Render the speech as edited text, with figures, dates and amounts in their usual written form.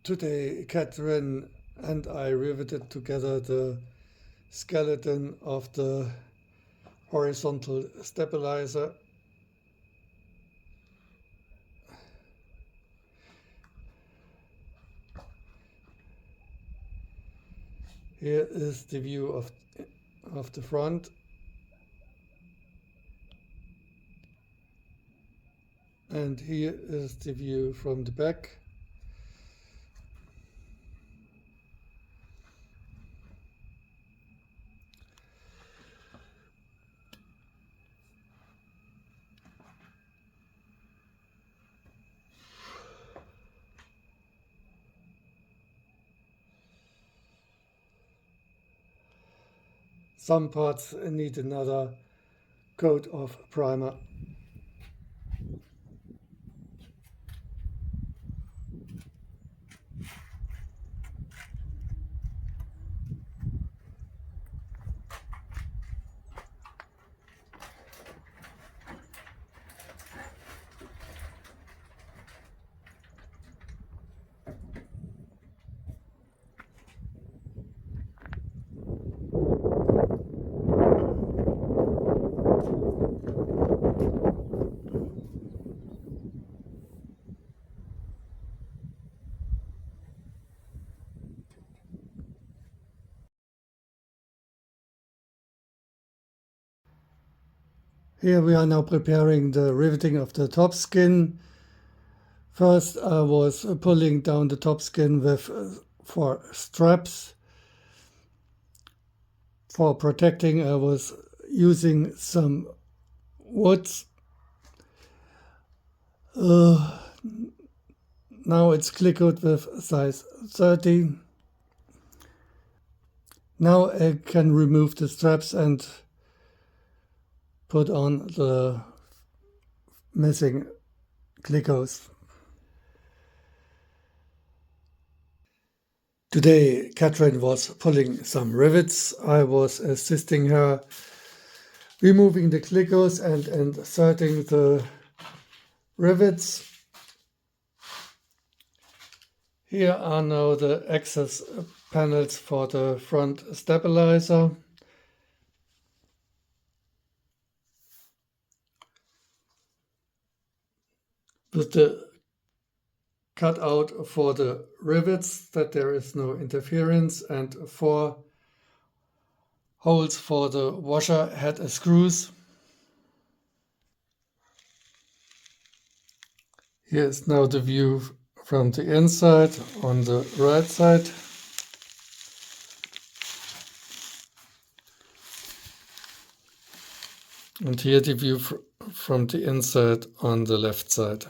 Today, Catherine and I riveted together the skeleton of the horizontal stabilizer. Here is the view of the front. And here is the view from the back. Some parts need another coat of primer. Here we are now preparing the riveting of the top skin. First I was pulling down the top skin with 4 straps. For protecting I was using some woods. Now it's clickered with size 30. Now I can remove the straps and put on the missing clickers. Today Catherine was pulling some rivets. I was assisting her removing the clickers and inserting the rivets. Here are now the access panels for the front stabilizer. With the cutout for the rivets, that there is no interference, and 4 holes for the washer head screws. Here is now the view from the inside on the right side. And here the view from the inside on the left side.